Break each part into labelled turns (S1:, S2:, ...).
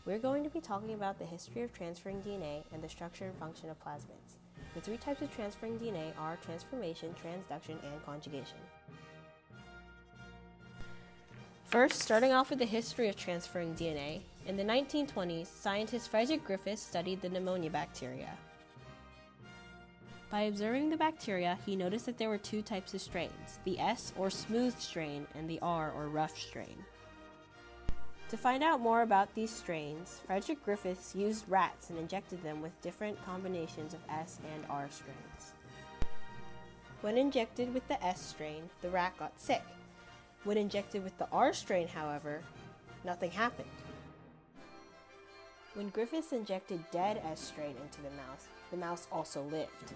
S1: We're going to be talking about the history of transferring DNA and the structure and function of plasmids. The three types of transferring DNA are transformation, transduction, and conjugation. First, starting off with the history of transferring DNA, in the 1920s, scientist Frederick Griffiths studied the pneumonia bacteria. By observing the bacteria, he noticed that there were two types of strains, the S or smooth strain and the R or rough strain. To find out more about these strains, Frederick Griffiths used rats and injected them with different combinations of S and R strains. When injected with the S strain, the rat got sick. When injected with the R strain, however, nothing happened. When Griffiths injected dead S strain into the mouse also lived.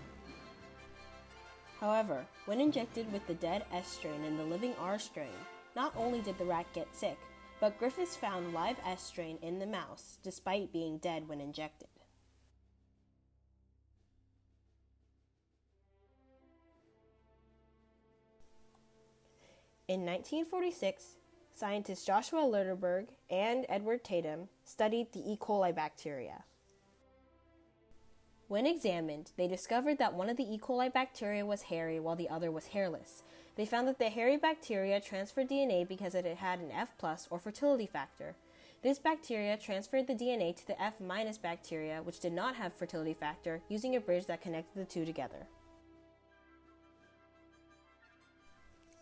S1: However, when injected with the dead S strain and the living R strain, not only did the rat get sick, but Griffiths found live S strain in the mouse, despite being dead when injected. In 1946, scientists Joshua Lerterberg and Edward Tatum studied the E. coli bacteria. When examined, they discovered that one of the E. coli bacteria was hairy while the other was hairless. They found that the hairy bacteria transferred DNA because it had an F+ or fertility factor. This bacteria transferred the DNA to the F- bacteria, which did not have fertility factor, using a bridge that connected the two together.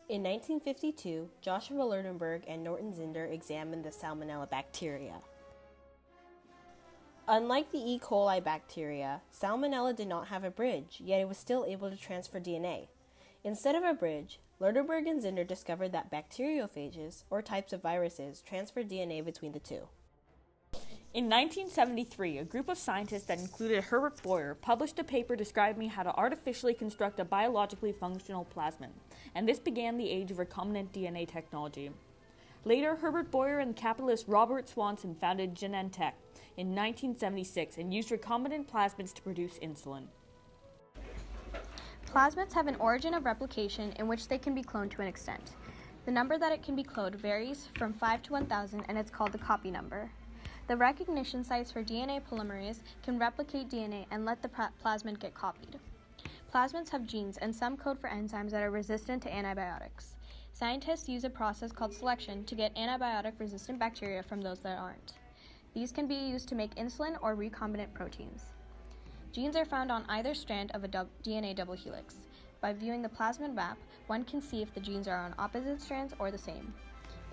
S1: In 1952, Joshua Lertenberg and Norton Zinder examined the Salmonella bacteria. Unlike the E. coli bacteria, Salmonella did not have a bridge, yet it was still able to transfer DNA. Instead of a bridge, Lertenberg and Zinder discovered that bacteriophages, or types of viruses, transfer DNA between the two.
S2: In 1973, a group of scientists that included Herbert Boyer published a paper describing how to artificially construct a biologically functional plasmid, and this began the age of recombinant DNA technology. Later, Herbert Boyer and capitalist Robert Swanson founded Genentech in 1976 and used recombinant plasmids to produce insulin.
S3: Plasmids have an origin of replication in which they can be cloned to an extent. The number that it can be cloned varies from 5 to 1,000, and it's called the copy number. The recognition sites for DNA polymerase can replicate DNA and let the plasmid get copied. Plasmids have genes, and some code for enzymes that are resistant to antibiotics. Scientists use a process called selection to get antibiotic-resistant bacteria from those that aren't. These can be used to make insulin or recombinant proteins. Genes are found on either strand of a DNA double helix. By viewing the plasmid map, one can see if the genes are on opposite strands or the same.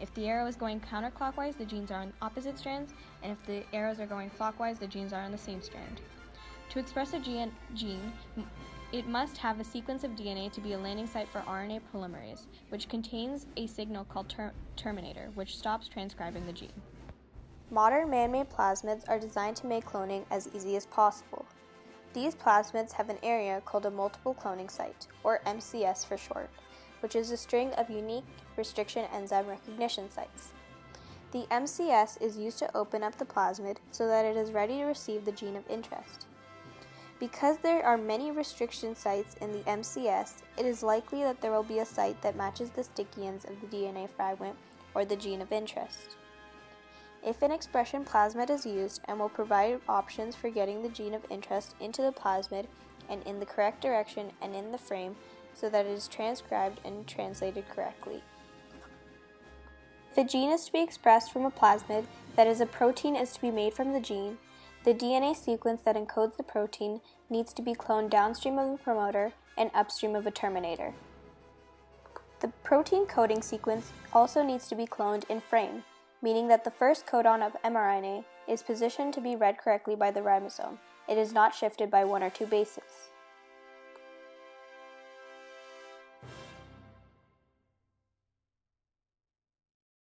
S3: If the arrow is going counterclockwise, the genes are on opposite strands, and if the arrows are going clockwise, the genes are on the same strand. To express a gene, it must have a sequence of DNA to be a landing site for RNA polymerase, which contains a signal called terminator, which stops transcribing the gene.
S4: Modern man-made plasmids are designed to make cloning as easy as possible. These plasmids have an area called a multiple cloning site, or MCS for short, which is a string of unique restriction enzyme recognition sites. The MCS is used to open up the plasmid so that it is ready to receive the gene of interest. Because there are many restriction sites in the MCS, it is likely that there will be a site that matches the sticky ends of the DNA fragment or the gene of interest. If an expression plasmid is used and will provide options for getting the gene of interest into the plasmid and in the correct direction and in the frame so that it is transcribed and translated correctly. If a gene is to be expressed from a plasmid, that is, a protein is to be made from the gene, the DNA sequence that encodes the protein needs to be cloned downstream of a promoter and upstream of a terminator. The protein coding sequence also needs to be cloned in frame, meaning that the first codon of mRNA is positioned to be read correctly by the ribosome. It is not shifted by one or two bases.